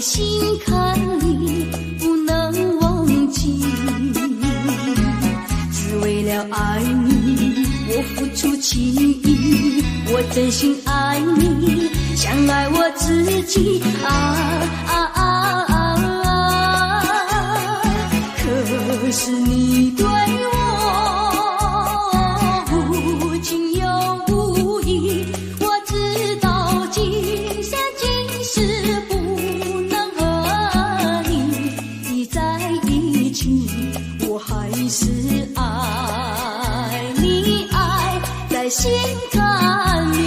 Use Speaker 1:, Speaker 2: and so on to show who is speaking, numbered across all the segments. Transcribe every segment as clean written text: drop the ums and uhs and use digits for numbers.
Speaker 1: 心坎里不能忘记，只为了爱你，我付出情谊，我真心爱你，像爱我自己可是你对我无情又无义，我知道今生今世不能和你在一起，我还是爱你，爱在心坎里。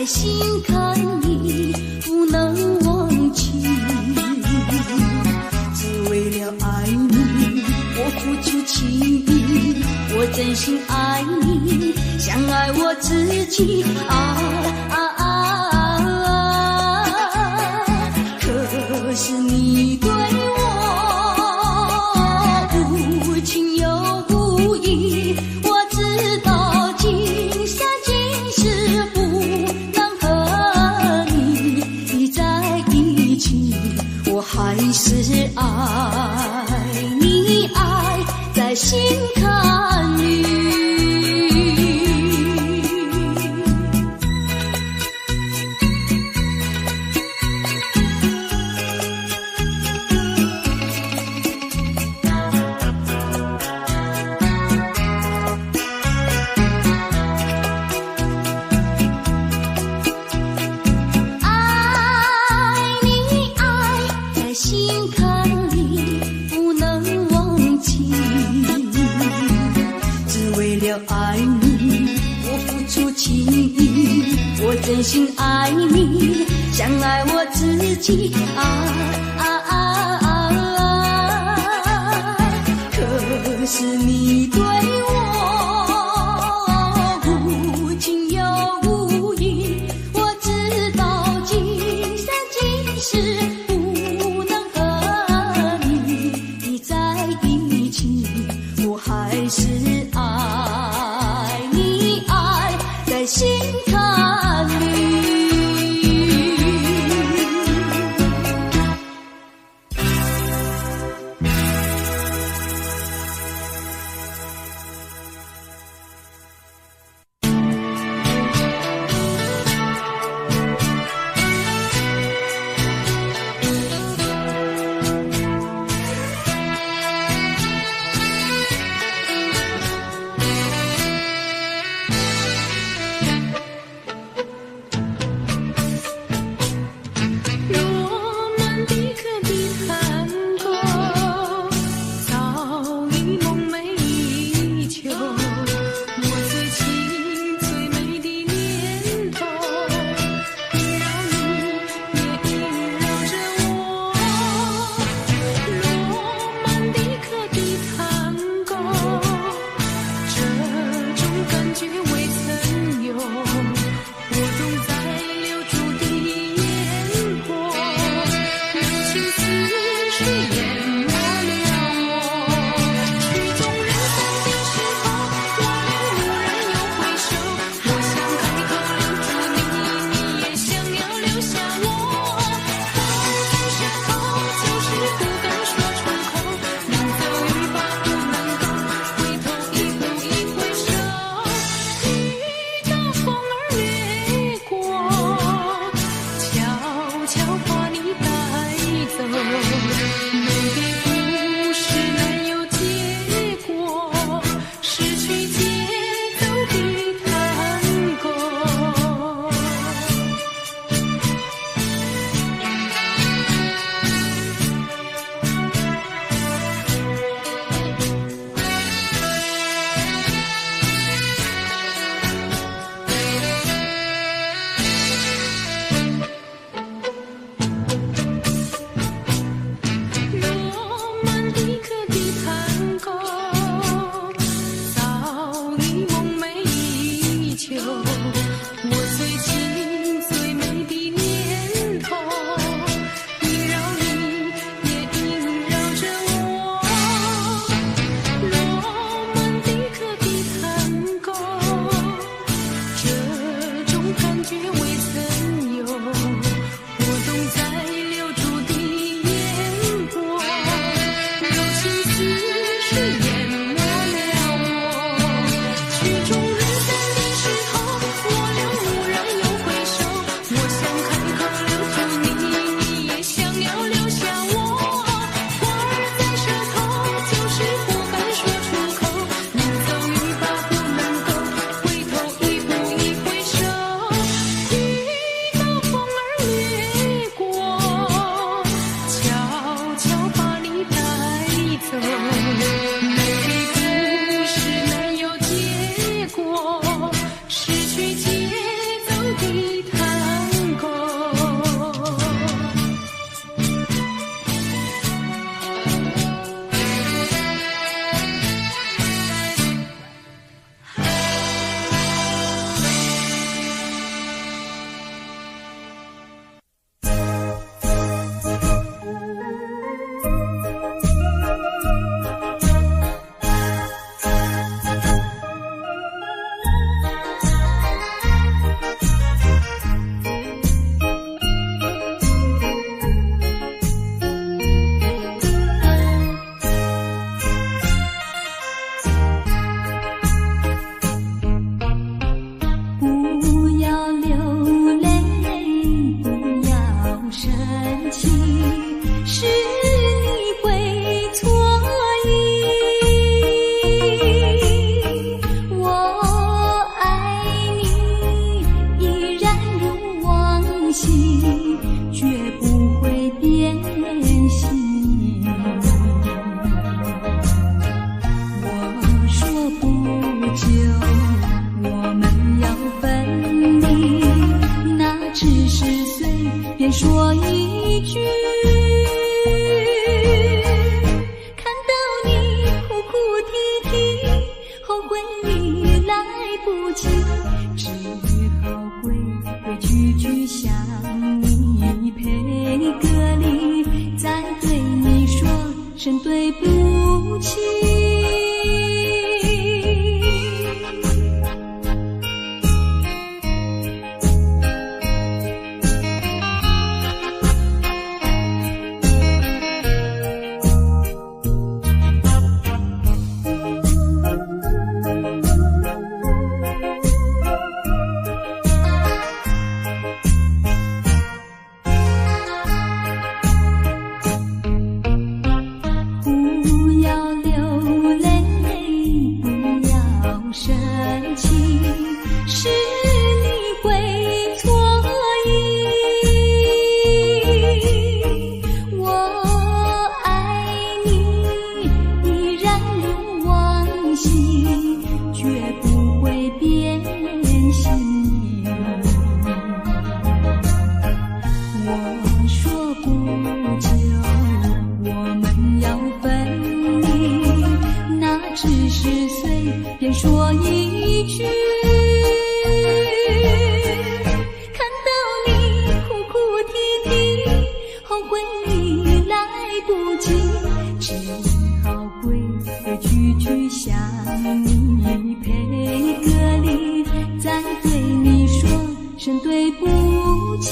Speaker 1: 心坎里不能忘记，只为了爱你，我付出情谊，我真心爱你，像爱我自己可是你对我无情又无义，我知道今生今世不我还是爱你，爱在心坎里。心坎里不能忘记，只为了爱你，我付出情谊，我真心爱你，像爱我自己可是你对我无情又无义，我知道今生今世还是爱你，爱在心坎里。我最近最美的念头，你让你心，绝不会变心。我说不久我们要分离，那只是随便说一句。看到你哭哭啼啼，后悔已来不及，只好规规矩矩向你赔个礼，再对你说声对不起。说一句，看到你哭哭啼啼，后悔已来不及，只好规规矩矩向你赔个礼，再对你说声对不起。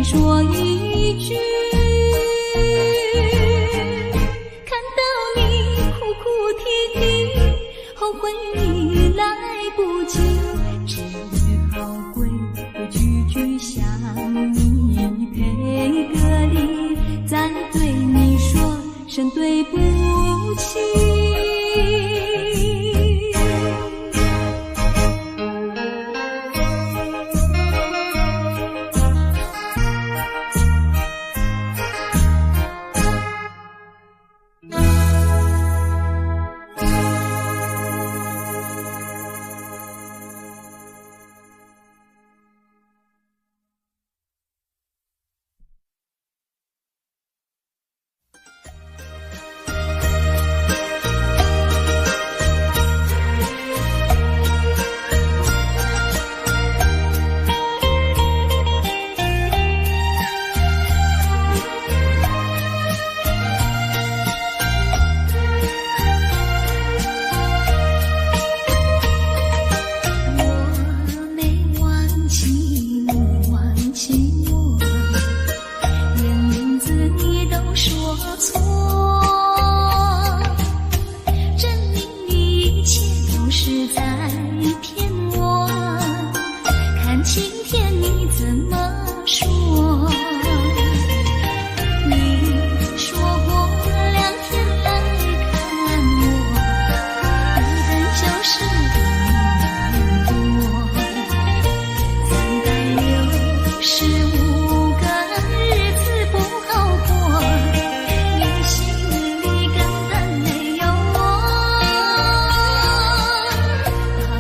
Speaker 1: 说一句，看到你哭哭啼啼，后悔已来不及，只好规规矩矩向你赔个礼，再对你说声对不起。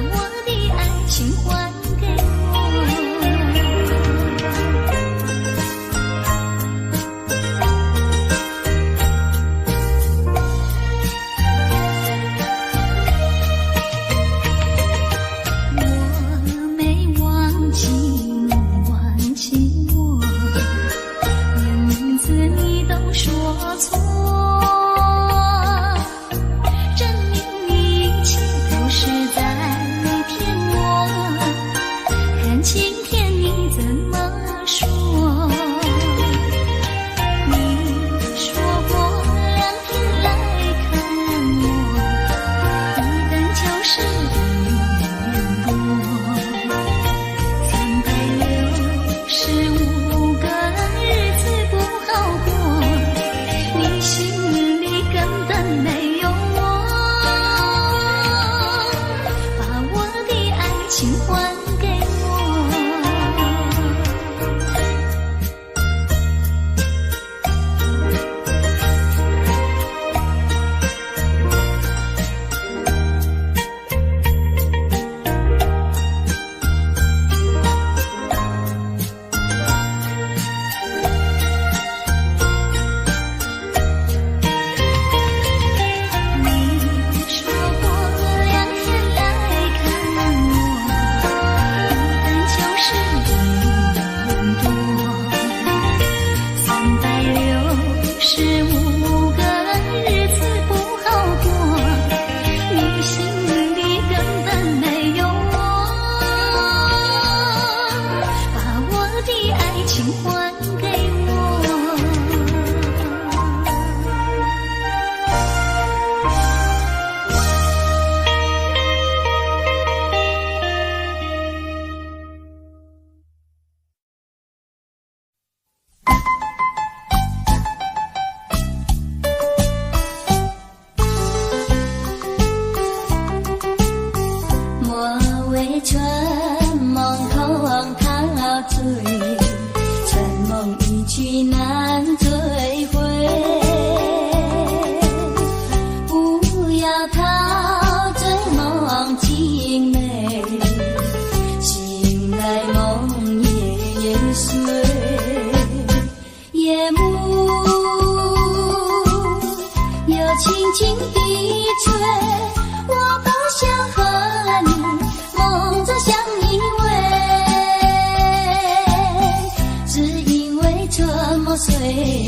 Speaker 1: 我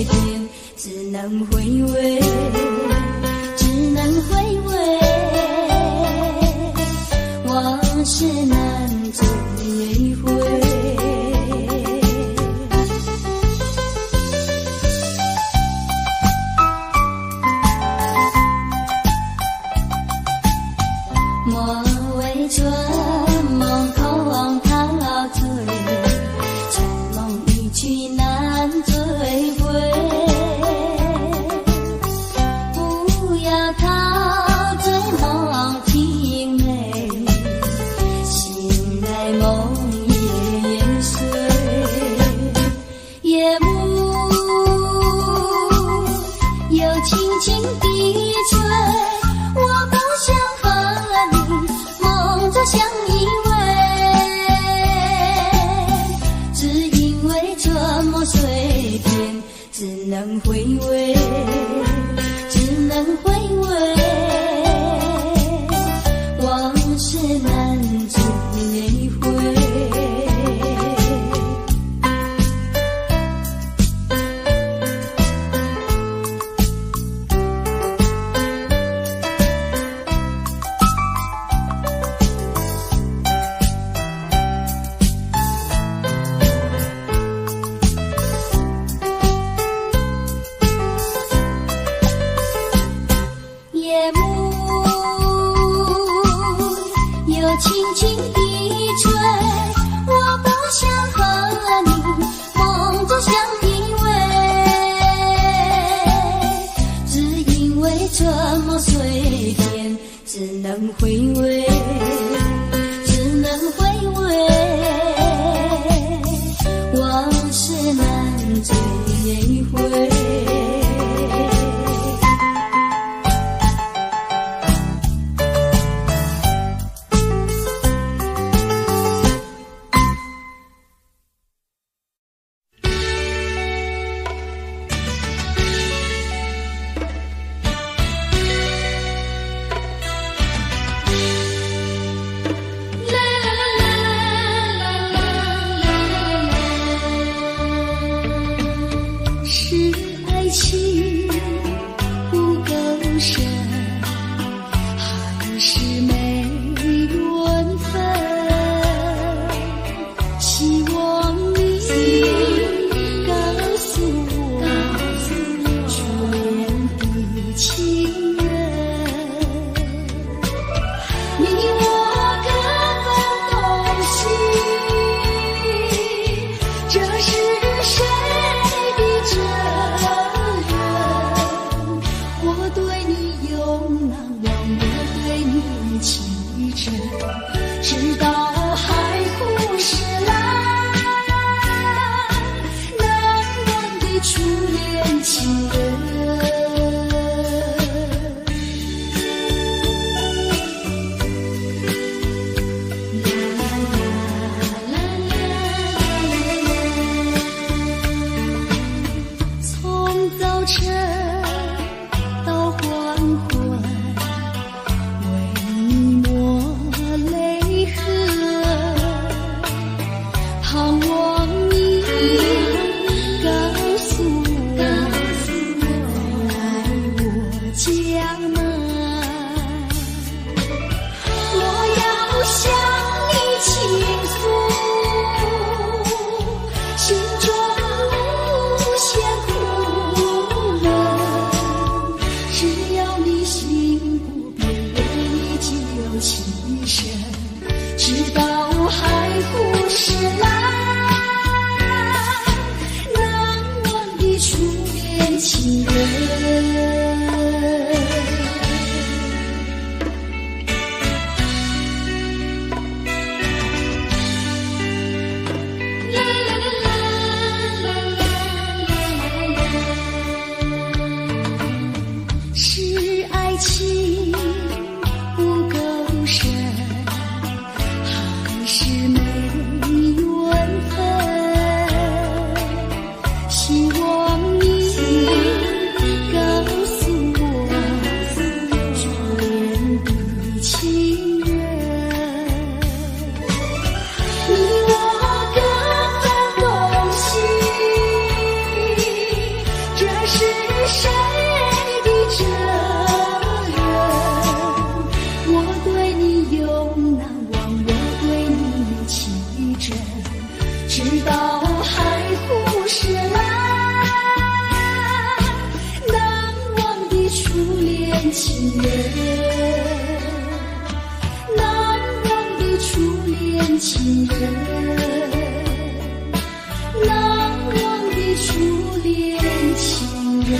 Speaker 1: 天，只能回味，只能回味，往事难追回。莫为春梦空陶醉，春梦一去难追回。不要陶醉梦停美，醒来梦也碎。夜幕又轻轻地吹，我不想相依偎，只因为这么随便，只能回味，只能回味，往事难追回。夜幕又轻轻地吹，我不想和你梦中相依偎，只因为这么随便，只能回味，只能回味，往事难追回。是爱情不够深，还是没缘分？希望你告诉我，初恋的情人，你我根本懂心，这是谁的责任？我对你永难忘，我对你情真，直到海枯石烂，难忘的初恋情人。从早晨到黄昏，为你抹泪痕，盼望你告诉我，来我江南。我要向你倾诉心中无限苦闷，只要你心不变，为你就情深，直到海枯石烂，难忘的初恋情人。是爱情不够深，难忘我对你情真，直到海枯石烂。难忘的初恋情人，难忘的初恋情人，难忘的初恋情人。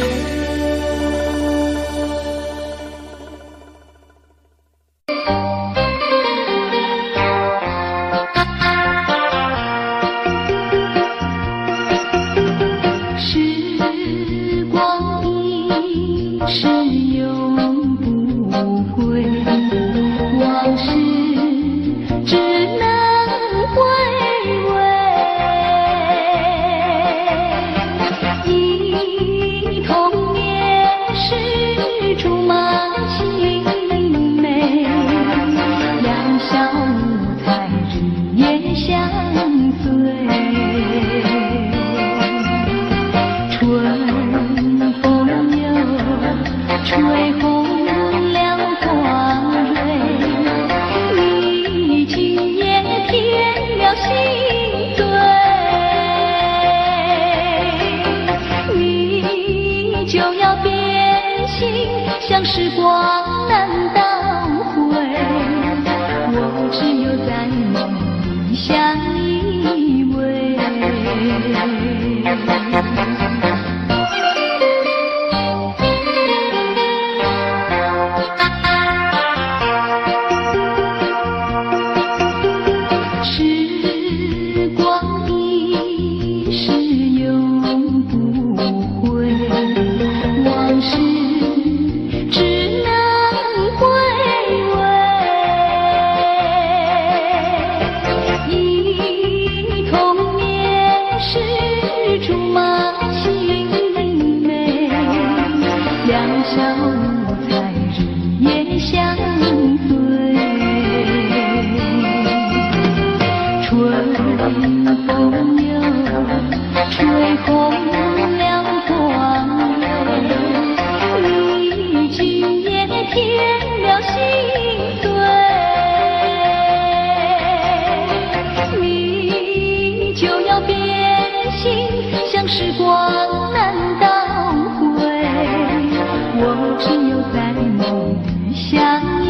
Speaker 1: 时光难倒回，我只有在梦里相依偎。时光一逝永不回，往事只能回味，忆童年时竹马青梅，两小无猜日夜相随，春风又吹红了光蕊，你今夜添了心碎，你就要变心，像时光难倒回，我只有在梦里相依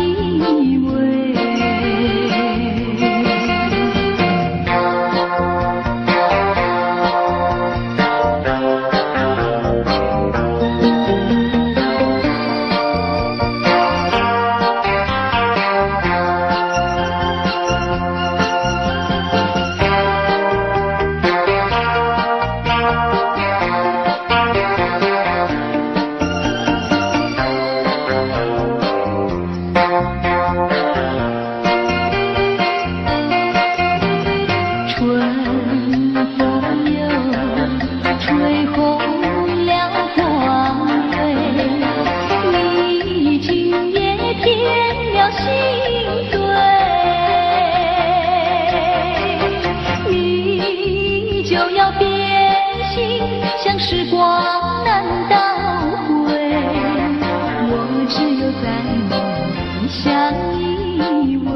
Speaker 1: 偎。时光难倒回，我只有在梦里相依偎。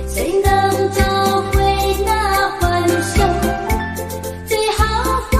Speaker 1: 谁能找回那欢笑？最好。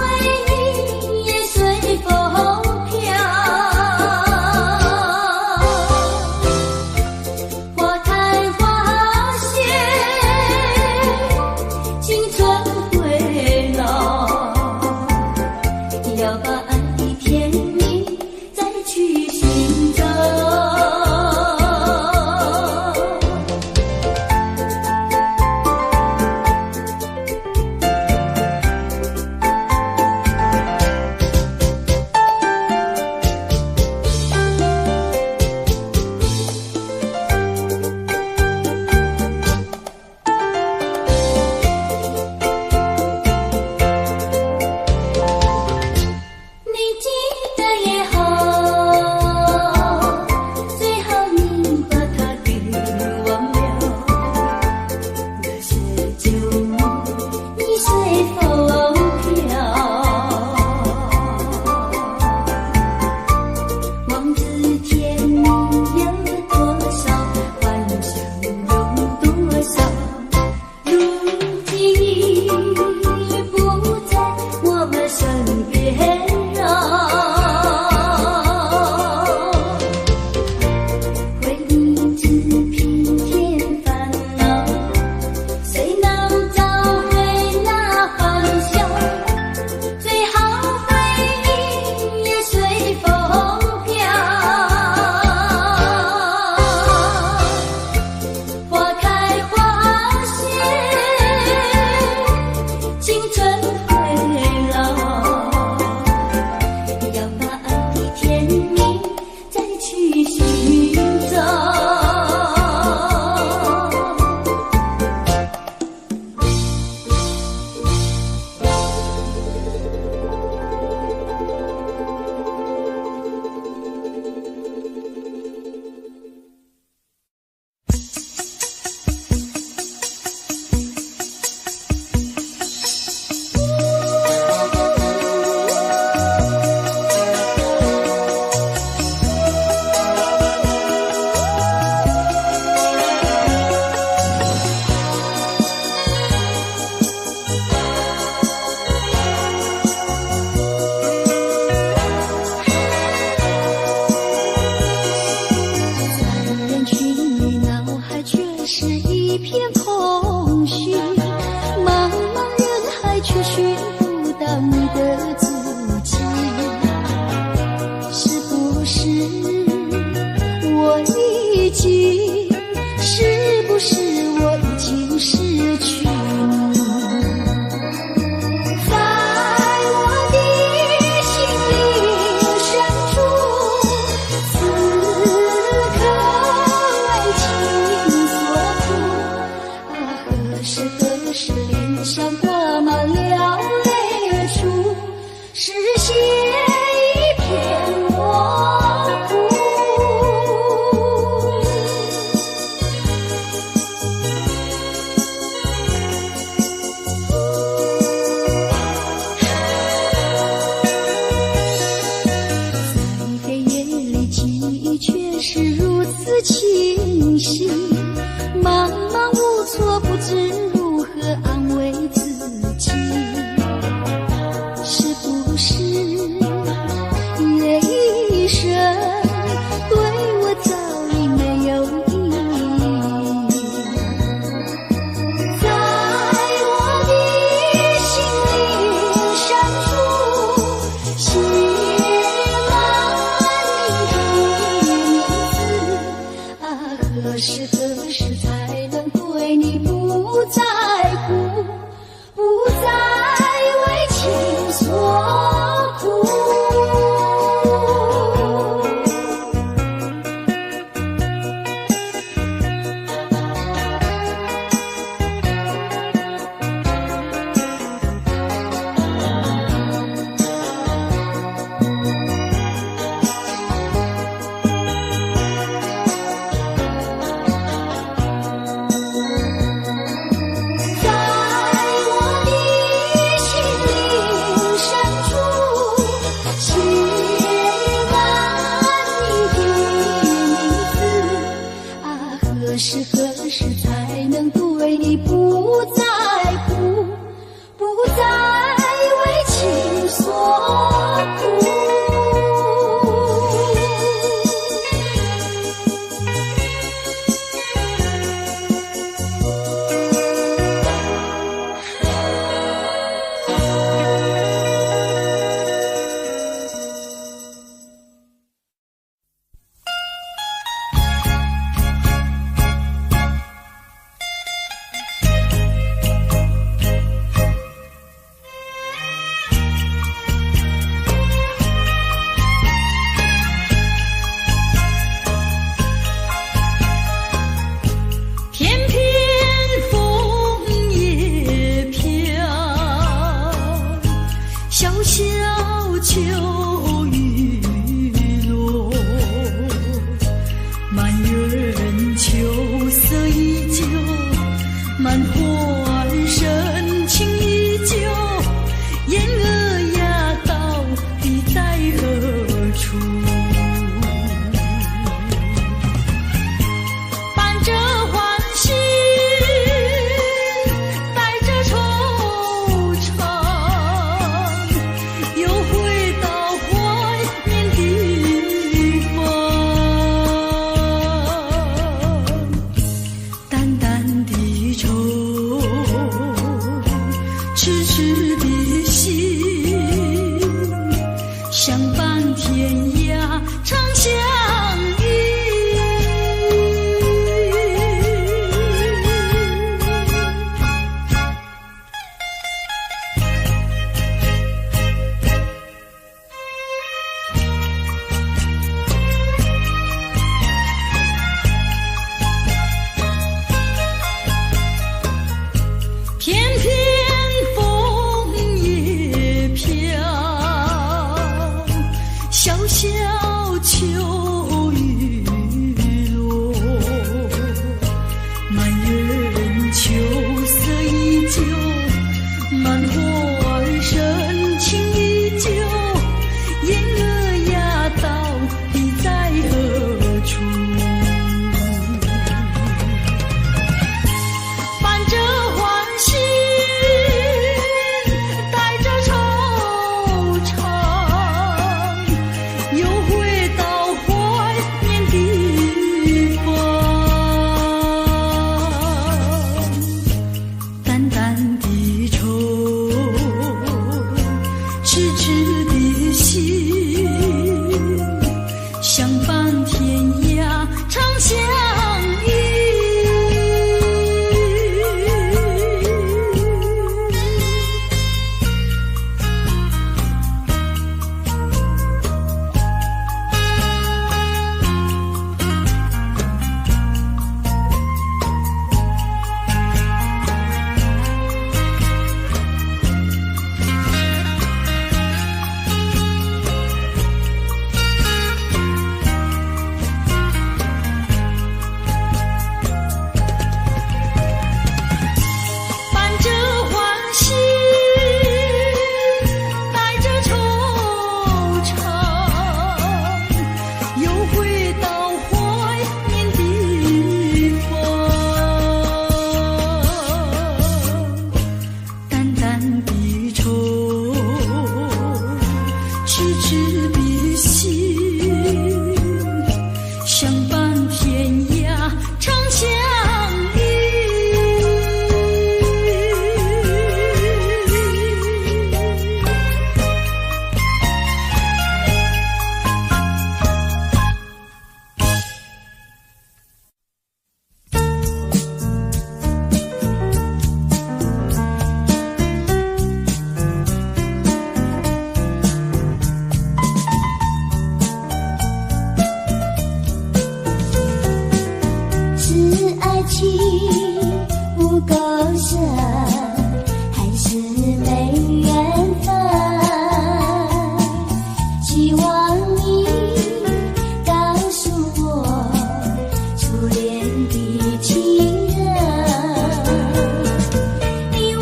Speaker 1: 心，相伴天涯常相依。片片枫叶飘，小小秋雨落。满园秋色依旧，满怀深情依旧。燕儿呀，到底在何处？伴着欢喜，带着惆怅，又回到怀念地方。淡淡的愁，痴痴的心，相伴天涯常相依。伴着欢喜，带着惆怅，又回到怀念地方。淡淡的愁，痴痴的心，相伴天涯常相依。
Speaker 2: 是爱情不够深，还是没缘分？希望你告诉我初恋的情人，你我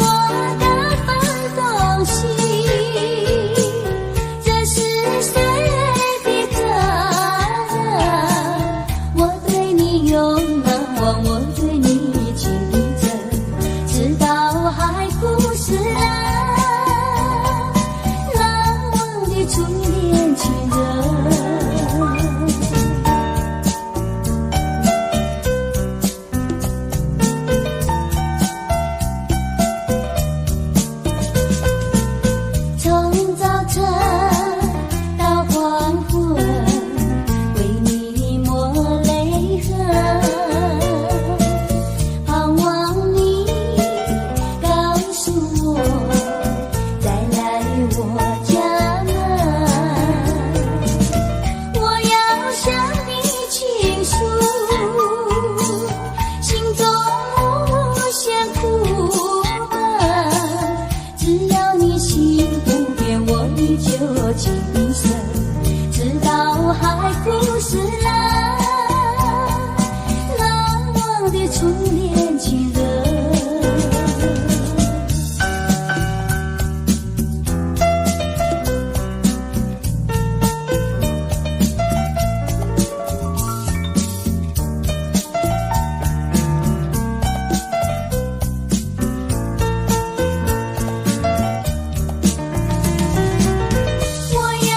Speaker 2: 的分东西，这是谁的责任？我对你永难忘，我对你情真，直到海枯石烂，难忘的初恋情人。从早晨到黄昏，为你抹泪痕，盼望你告诉我再来我家门。我要向你倾诉心中无限苦闷，只要你心不变，我依旧情深，直到海枯石烂，难忘的初恋情人。我要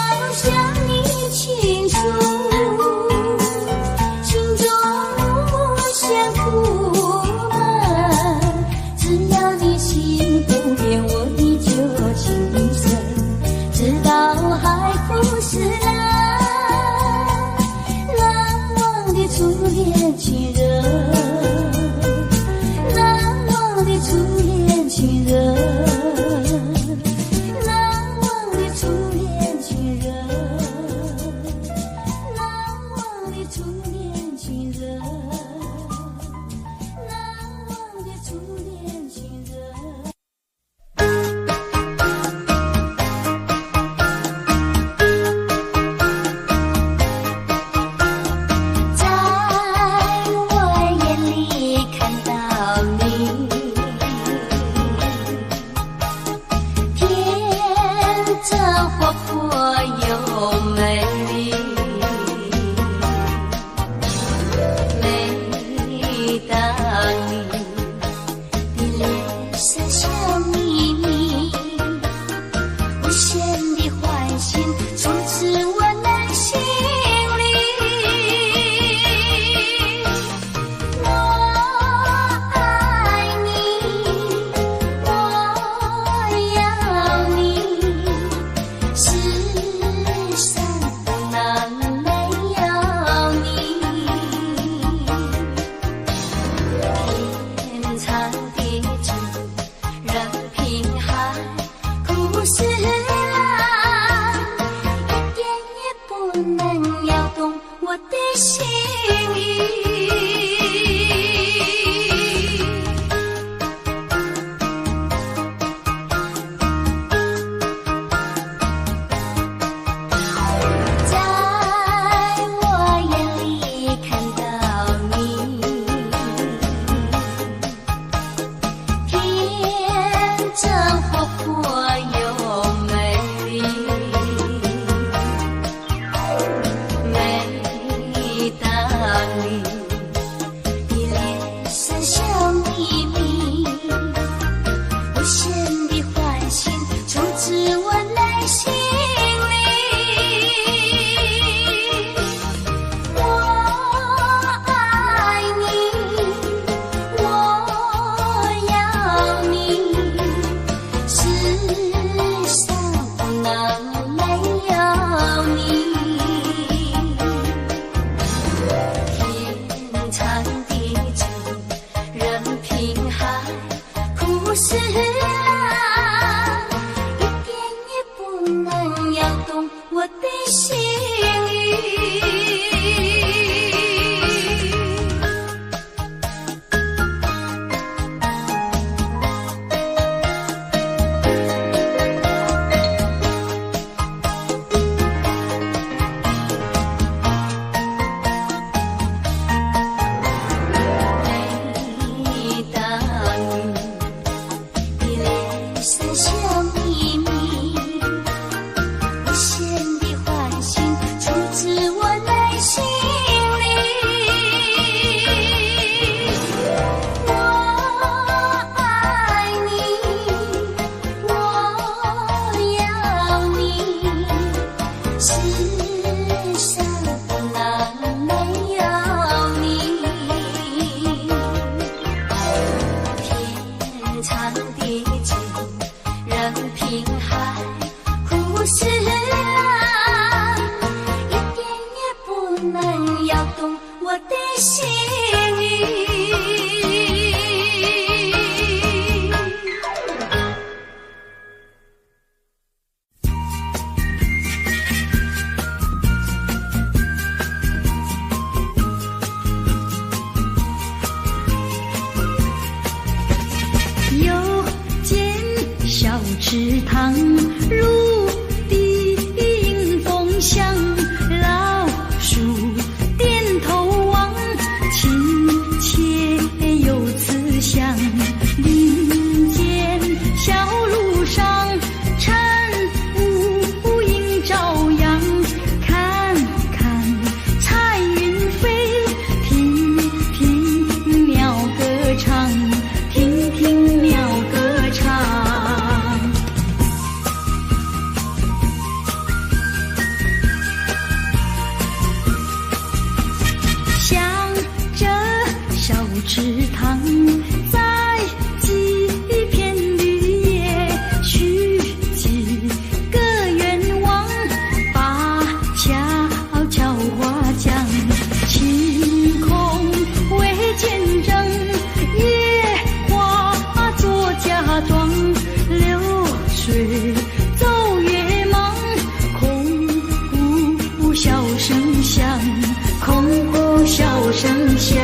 Speaker 2: 真活泼又美丽。每当你的脸上笑眯眯，无限的欢欣充斥我内心里。我爱你，我要你，世上哪没有你？天长地久，任凭海枯石烂，一点也不能摇动我的心意。在我眼里看到你，天真活泼又美丽。每当你的脸上笑眯眯，无限的欢欣充斥我内心里。我爱你，我要你，世上哪没有你？天长地久，任凭海枯石烂，一点也不能摇动我的心意。每当你的脸上笑眯眯，无限的欢欣充斥我内心里。我爱你，我要你，世上哪没有你？天长地久，任凭海枯石烂，一点也不能摇动我的心意。
Speaker 1: 有间小池塘，入地迎风向，老树点头望，亲切有慈祥。林间小路上，晨雾映朝阳，看看彩云飞，听听鸟歌唱，听听鸟歌唱。向着小池塘，在几片绿叶，许几个愿望，把悄悄话讲。晴空为见证，野花做嫁妆，流水走月忙，空谷笑声响，空谷笑声响。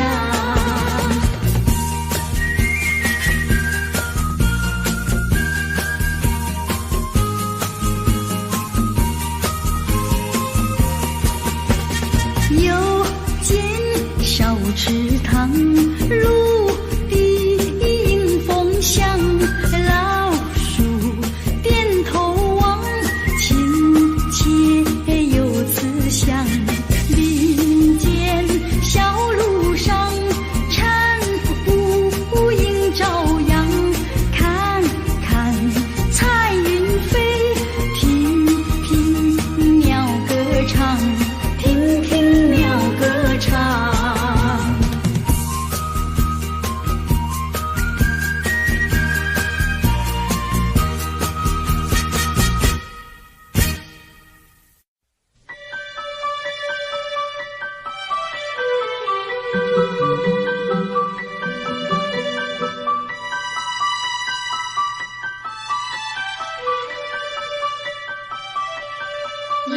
Speaker 1: 有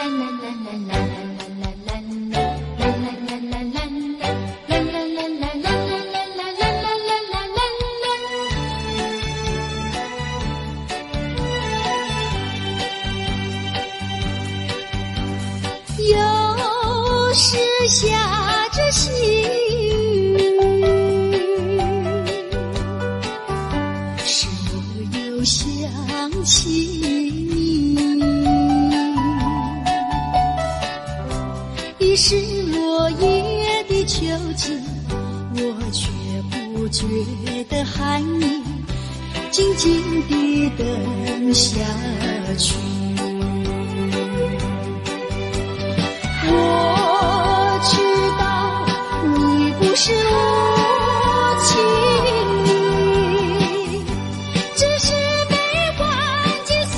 Speaker 1: 时下着细雨，使我又想起你。已是落叶的秋季，我却不觉得寒意，静静地等下去。我知道你不是无情意，只是被环境所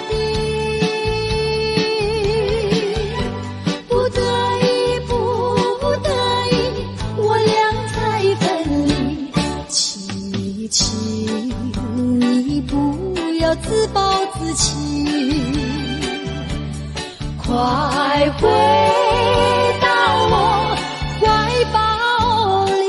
Speaker 1: 逼，不得已，不得已，我俩才分离。请你不要自暴自弃，快回到我怀抱里。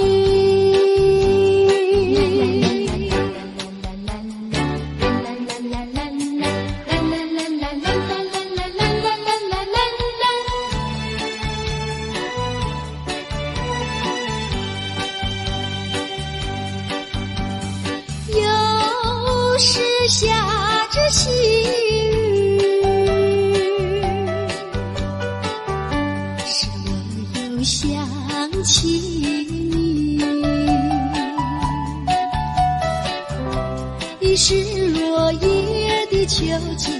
Speaker 1: 有时下着细想起你，已是落叶的秋季，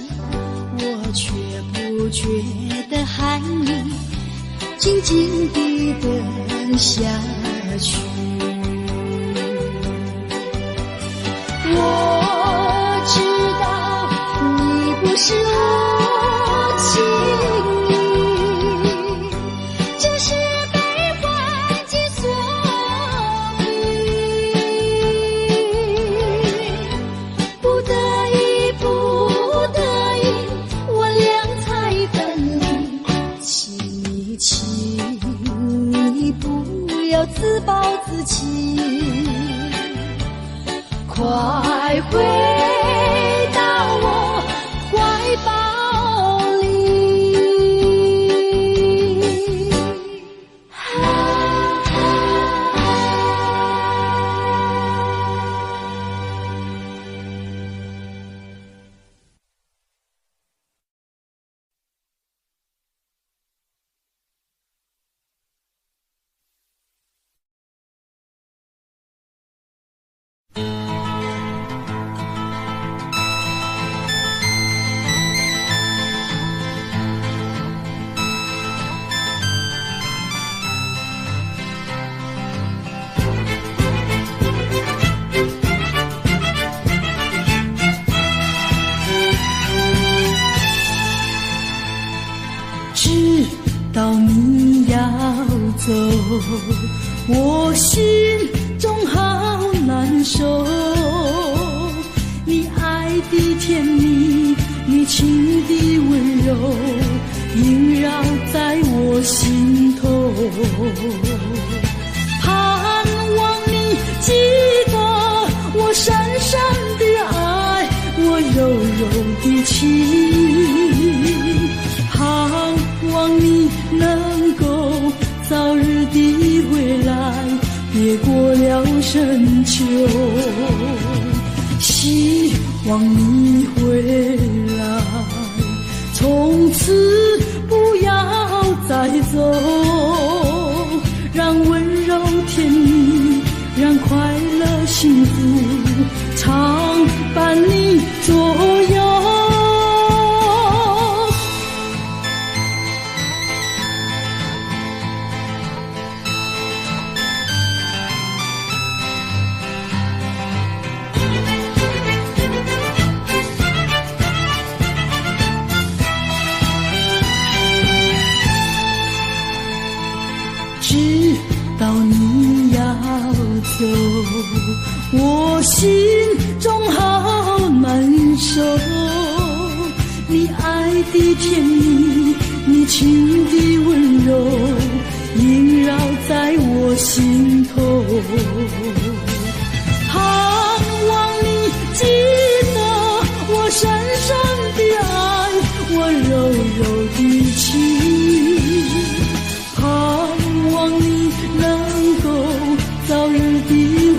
Speaker 1: 我却不觉得寒意，静静地等下去。我知道你不是无情意，只是自暴自弃，快回到我怀抱里。知道你要走，我心中好难受。你爱的甜蜜，你情的温柔，萦绕在我心头。盼望你记得我深深的爱，我柔柔的情。盼望你能够早日地回来，别过了深秋。希望你回来，从此不要再走，让温柔甜蜜，让快乐幸福常伴你左右。知道你要走，我心中好难受。你爱的甜蜜，你情的温柔萦绕在我心头。盼望你记得我深深的爱，我柔柔的情。盼望你能够早日的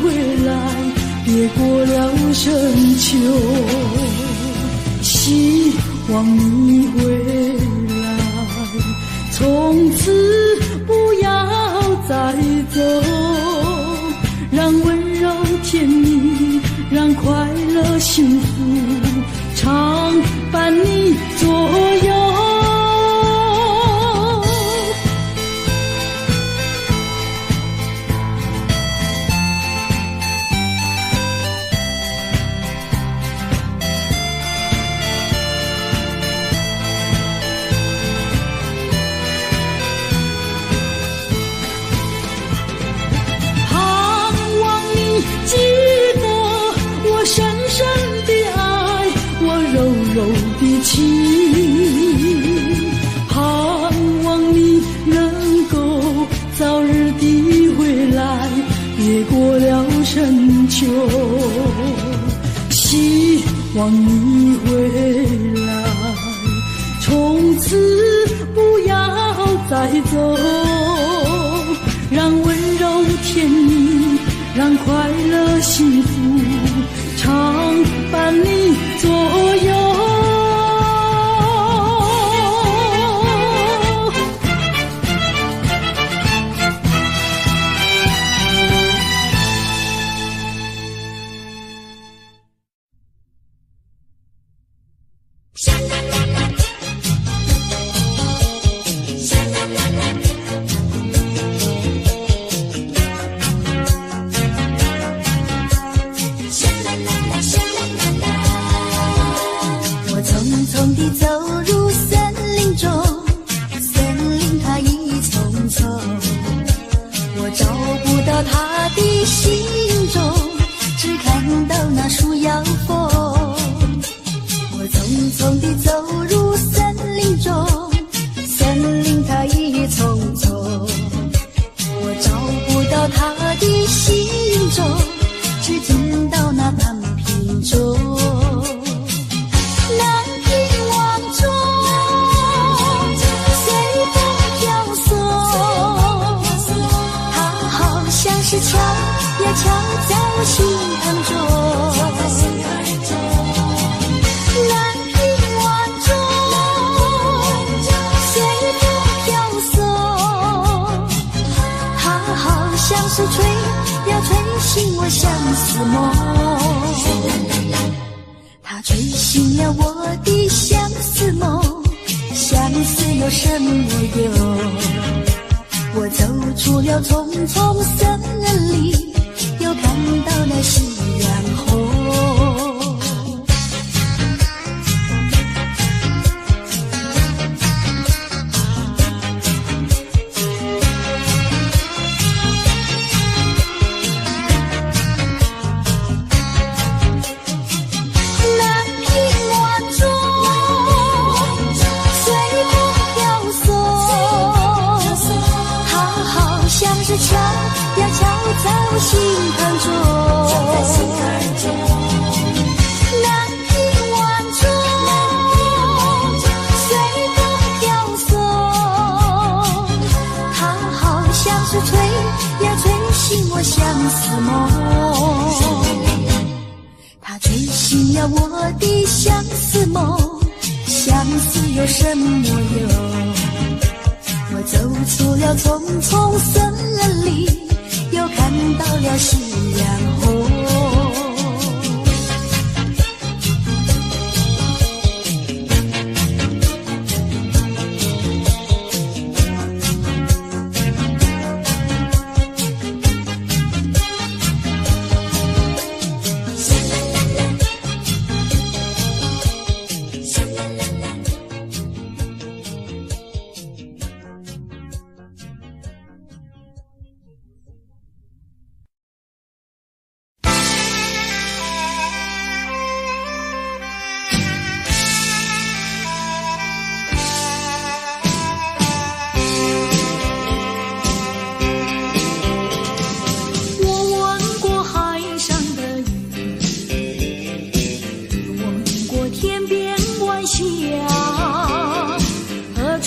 Speaker 1: 回来，别过了深秋。希望你回来，从此不要再走，让温柔甜蜜，让快乐幸福常伴你左右。柔的情，盼望你能够早日的回来，别过了深秋。希望你回来，从此不要再走，让温柔甜蜜，让快乐幸福常伴你左右。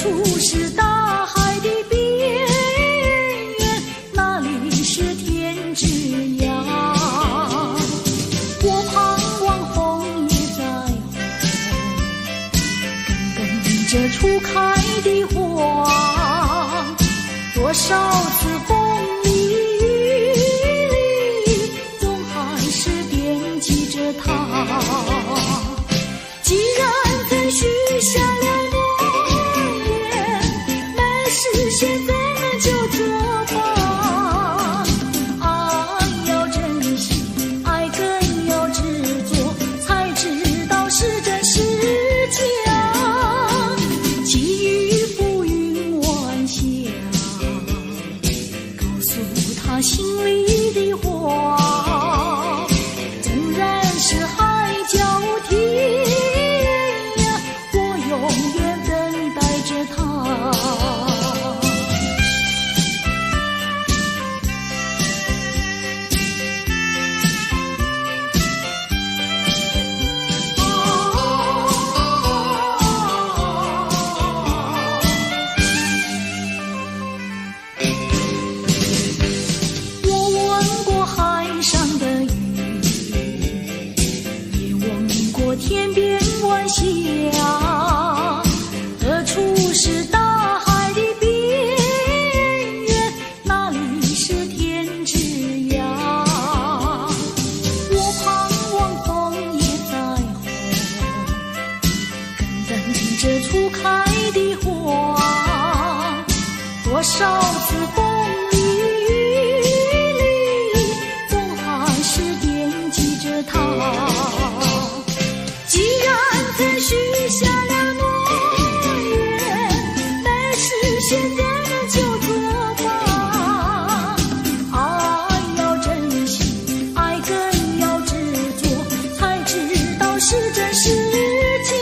Speaker 1: 处是大海的边缘，那里是天之涯。我盼望枫叶再红，跟着初开的花，多少次风里雨里，总还是惦记着他。既然曾许下了诺言，没实现怎么就作罢？爱要珍惜，爱更要执着，才知道是真是假。寄予浮云晚霞，告诉他心里的话，纵然是海角天涯，我永远等待着他。我闻过海上的雨，也闻过天边晚霞，何处是大海的边缘，那里是天之涯。我盼望枫叶再红，更等着初开的花，多少次风里雨里，总还是惦记着他。既然曾许下了诺言，没实现怎么就作罢？爱要珍惜，爱更要执着，才知道是真是假。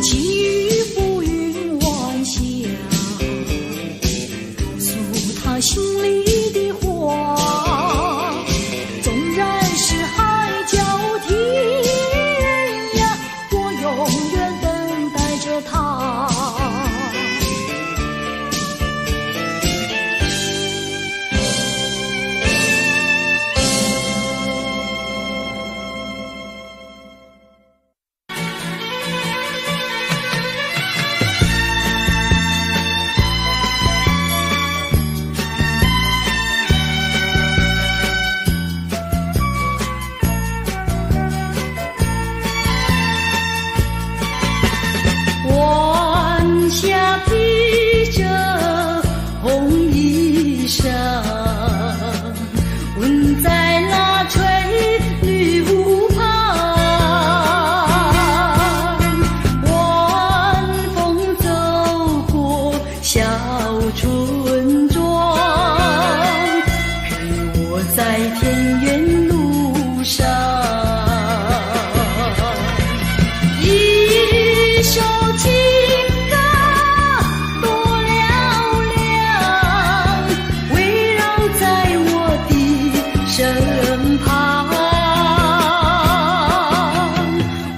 Speaker 1: 寄予浮云晚霞，告诉他心里的话，纵然是海角天涯，我永远等待着他。晚霞披着红衣裳，吻在那翠绿湖畔。晚风走过小村庄，陪我在田园路上。一首情歌多嘹亮，围绕在我的身旁。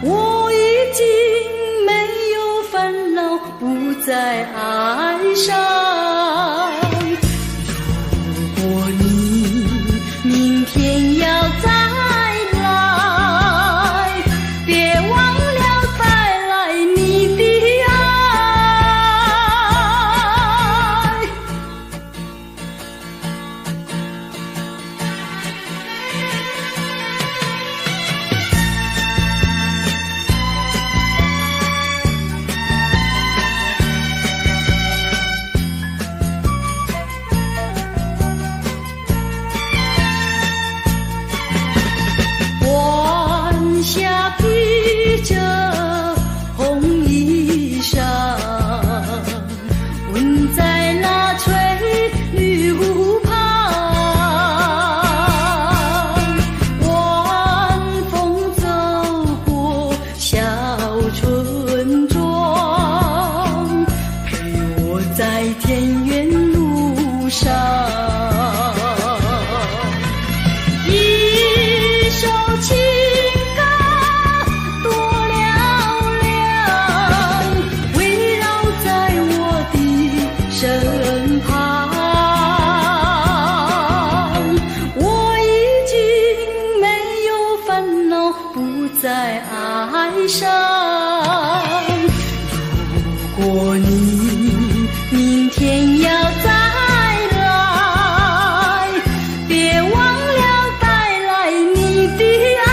Speaker 1: 我已经没有烦恼，不再哀伤。如果你明天要再来，别忘了带来你的爱。晚霞披着红衣裳，吻在那翠绿湖畔。晚风走过小村庄，陪我在田园路上。一首情歌多嘹亮，围绕如果你明天要再来，别忘了带来你的爱。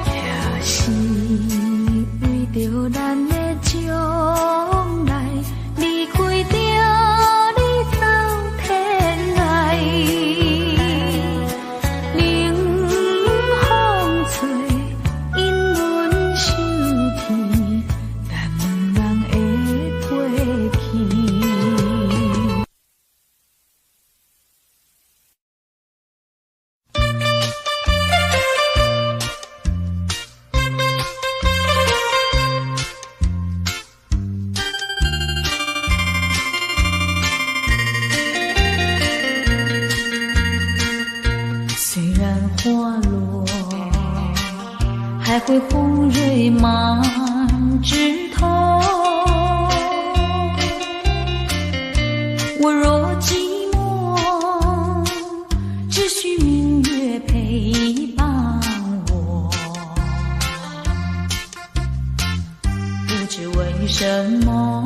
Speaker 1: 也是为着咱的将来，离开着你走天涯，冷风吹，因阮心甜，但人会褪去。虽然花落，还会红蕊满枝头。我若寂寞，只需明月陪伴我。不知为什么，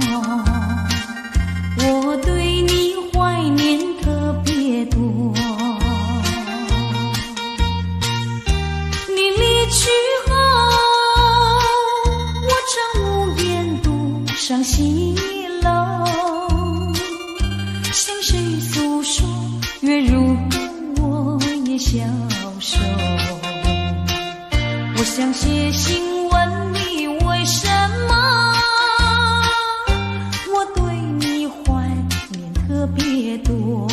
Speaker 1: 我对你怀念特别多。去后，我常无言独上西楼，向谁诉说？月如歌，我也消瘦。我想写信问你，为什么我对你怀念特别多？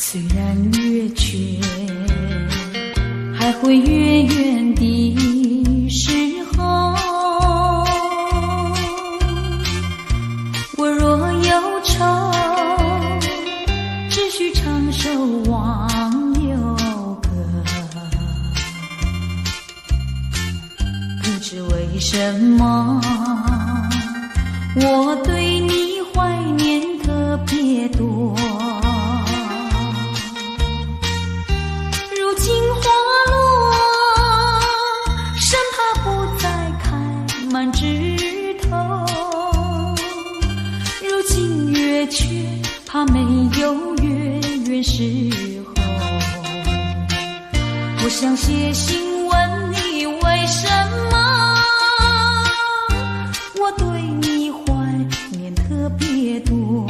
Speaker 1: 虽然月缺，还会月圆的时候。我若忧愁，只需唱首忘忧歌。不知为什么，我对你怀念特别多。如今花落，生怕不再开满枝头。如今月缺，怕没有月圆时候。我想写信问你，为什么我对你怀念特别多？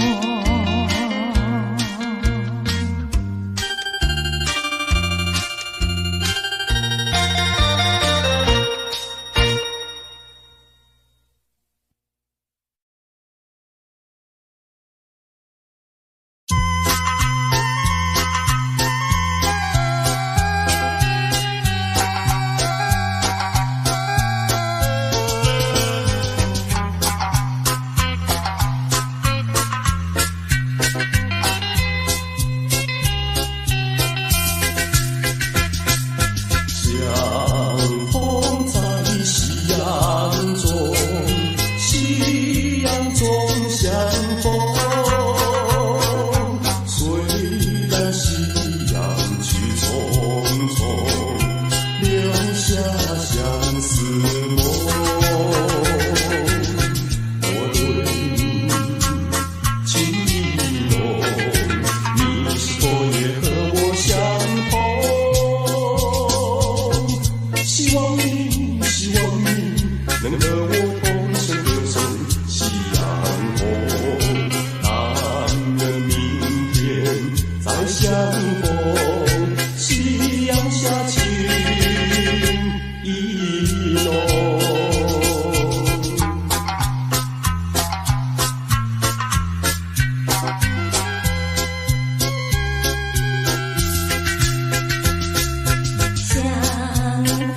Speaker 2: 相逢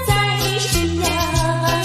Speaker 2: 在夕阳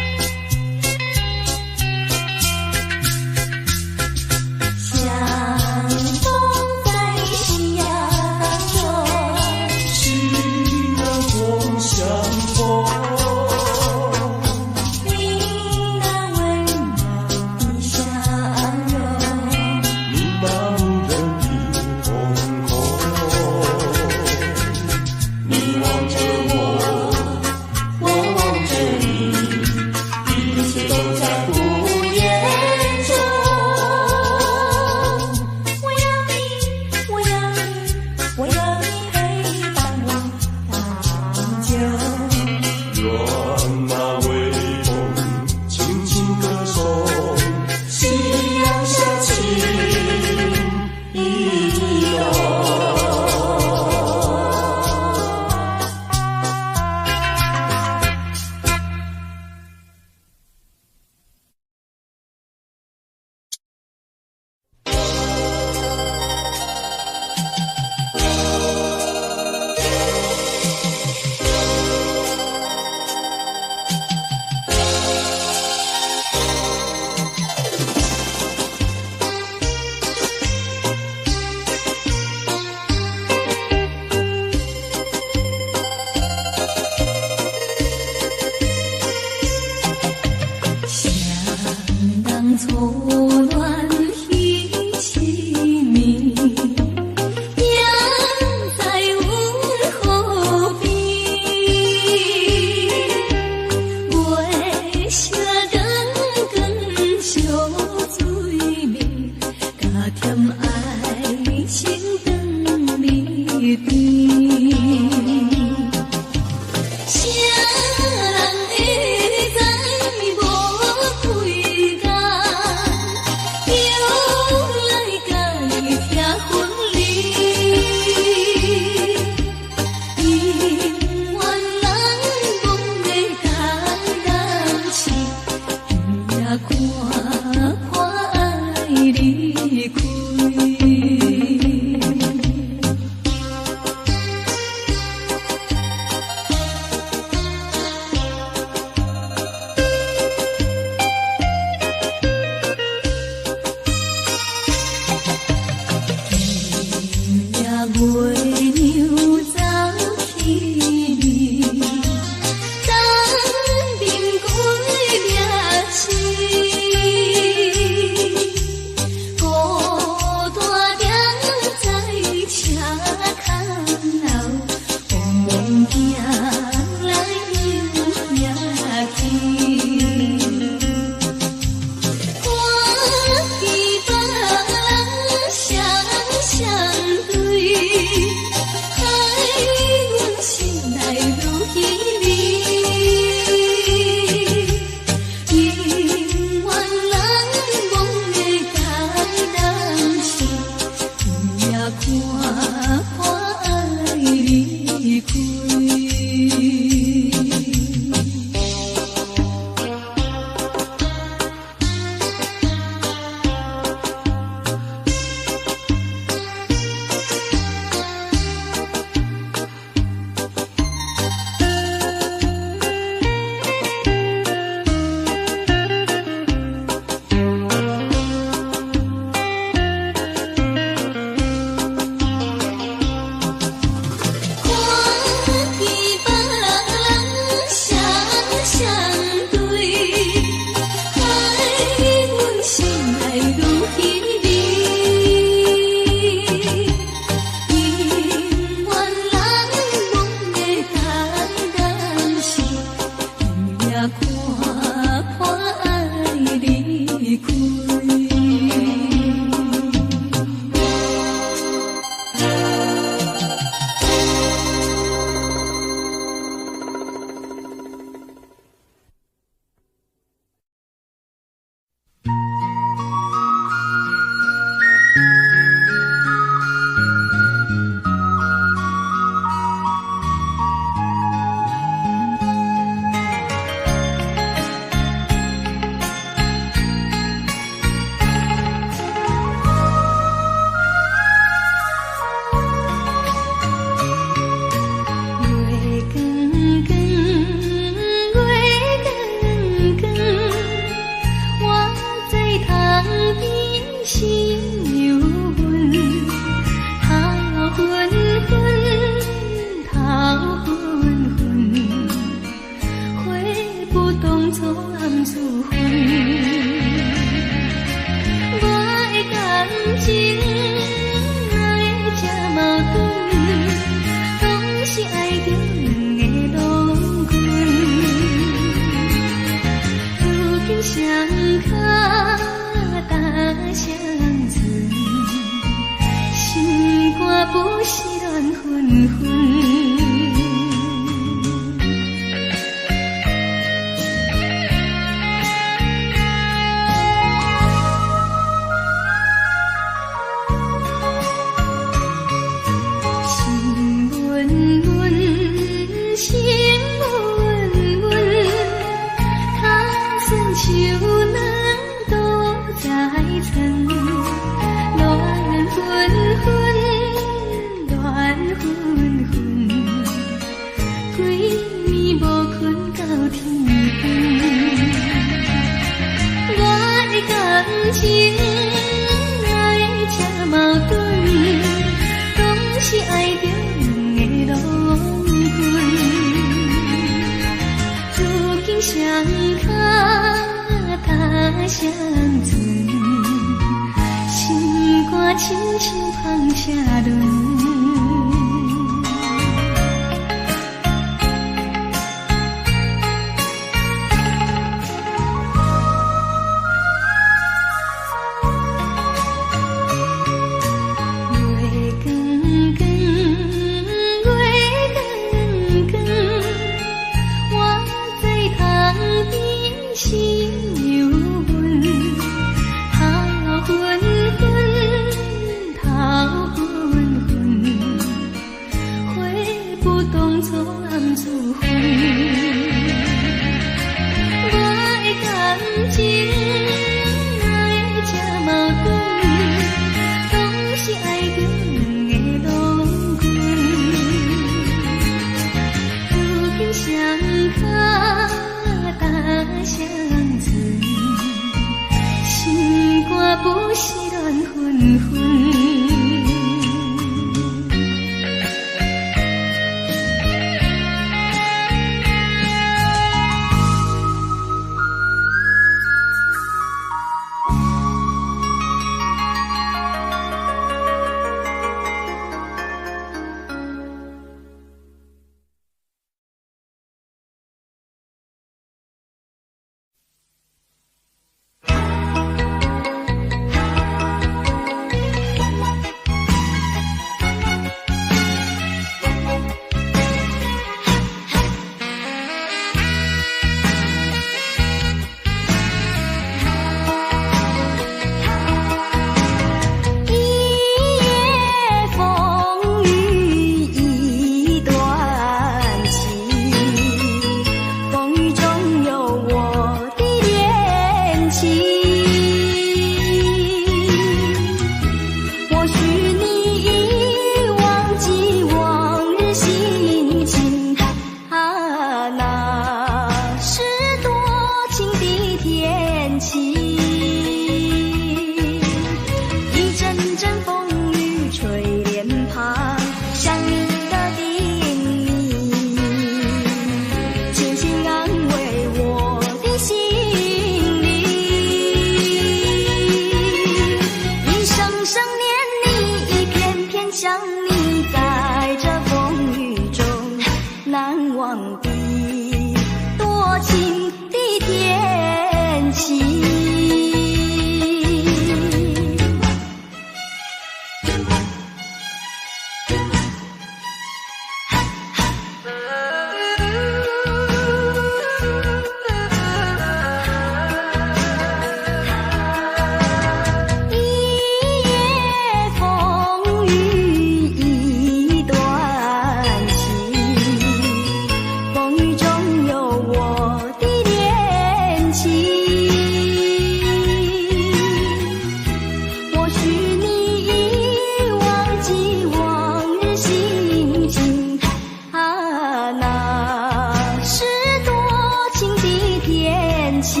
Speaker 1: 起。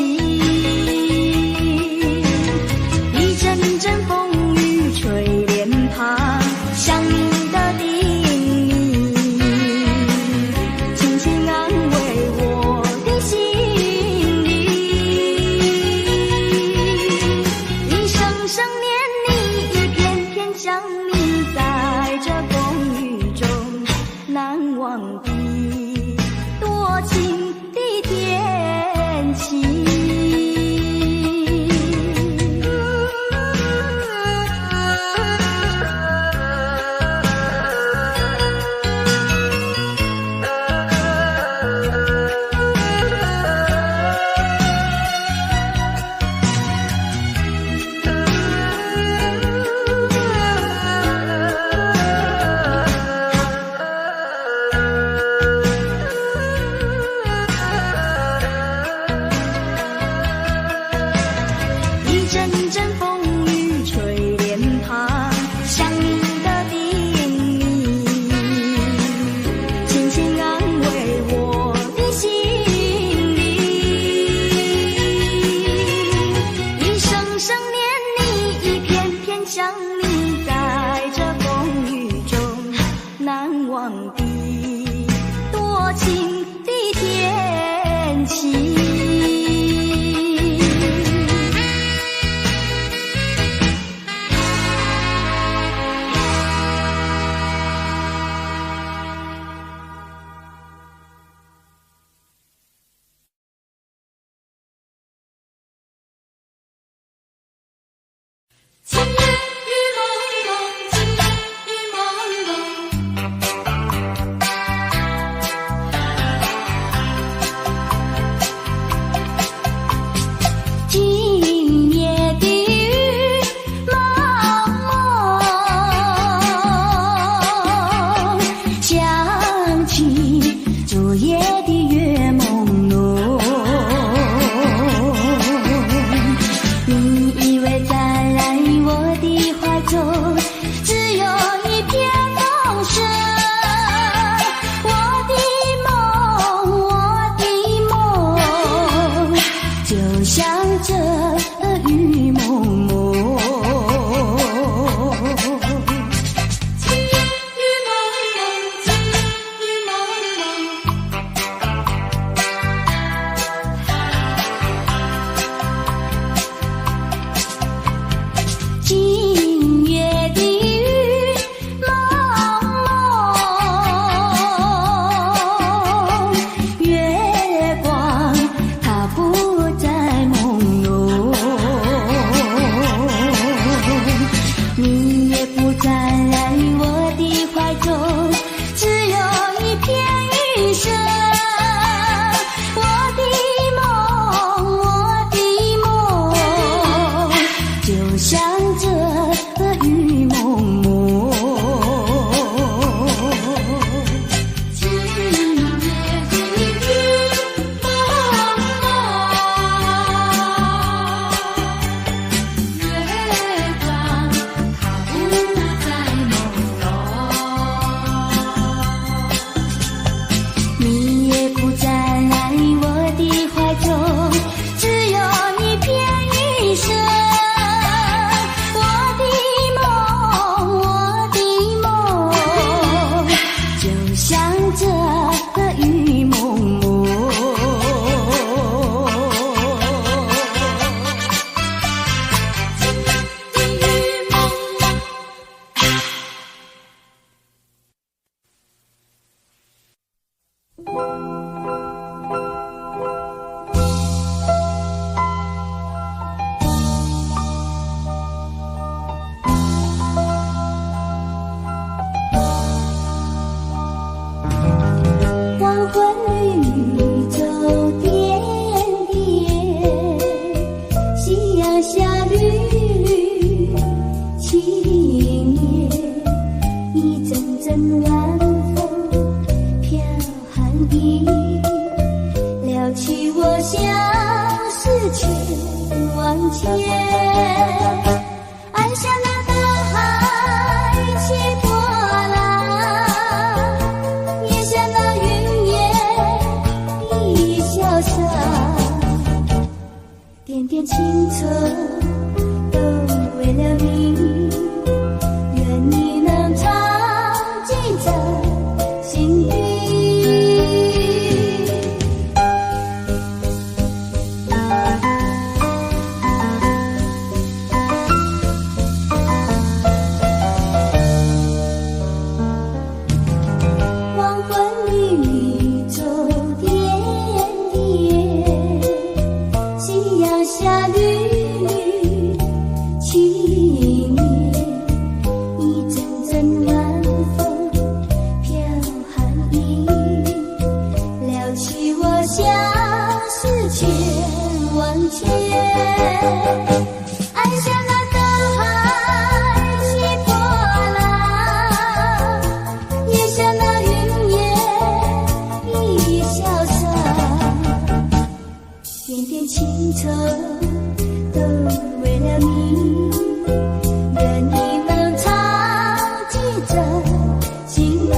Speaker 1: 一阵阵风雨吹脸庞，想你的叮咛，轻轻安慰我的心里。一声声念你，一片片想你，在这风雨中难忘的多情的天气。晴夜雨蒙蒙，晴夜雨蒙蒙。今夜的雨蒙蒙，想起昨夜的月朦胧。你以为在我的怀中只有一片风声，我的梦就像这雨蒙蒙。晴夜雨蒙蒙，晴夜雨蒙蒙。今夜的雨蒙蒙，月光它不再朦胧，你也不再来我的怀中，只有一片雨声。我的梦就像这雨蒙蒙。今夜的雨蒙蒙，月光它不再朦胧，你也不再来我的怀中，只有一片雨声。黄昏绿洲点点，夕阳下绿绿青叶，一阵阵晚风飘寒意，撩起我相思千万千。按下那大海起波浪，咽下那云烟一潇洒，
Speaker 2: 点点青春都为了你，愿你能常记在心底。黄昏里走点点，夕阳下绿绿青叶，一阵阵晚风飘寒意，撩起我相思千万千。爱像那大海起波浪，也像那云烟一潇洒，点点情愁都为了你，愿你能常记在心底。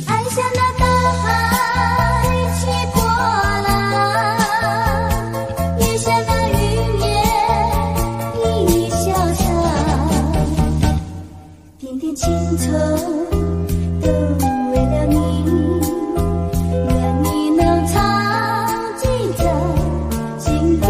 Speaker 2: 爱像那大海起波浪，也像那云烟一潇洒，点点情愁都为了你，愿你能常记在心底。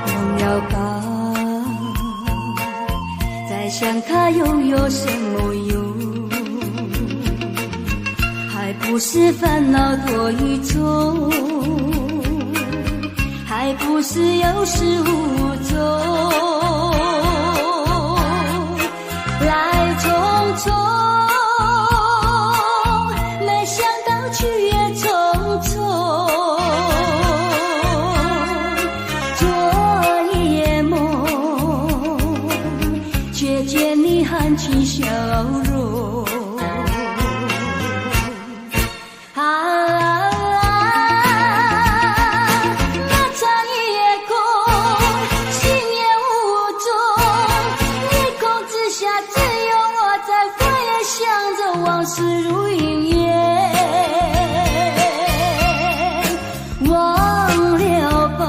Speaker 2: 忘了吧，再想它又有什么用？还不是烦恼多一种，还不是有始无终。来匆匆，没想到去也匆匆。昨夜梦，却见你含情笑容。那场夜空，心也无踪，夜空之下只有我在回想着往事如云烟。忘了吧，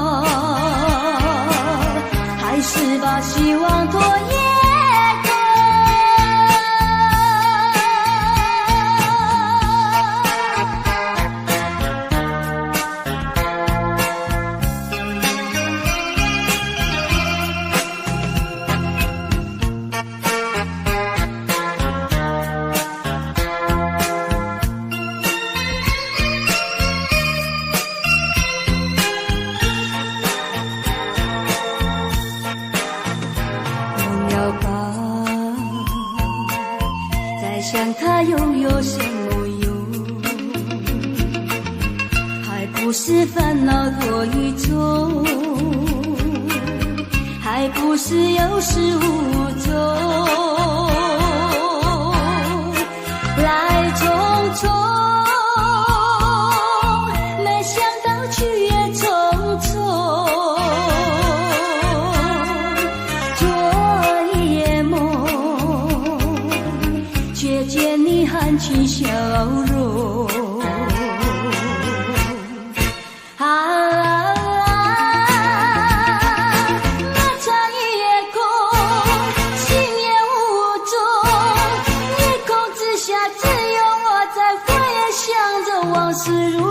Speaker 2: 还是把希望拖延。想它又有什么用？还不是烦恼多一种，还不是有始无终。来匆匆，没想到去也匆匆。昨夜梦，却
Speaker 1: 却见你含情笑容。漫长夜空，星夜无踪，夜空之下只有我在回想着往事如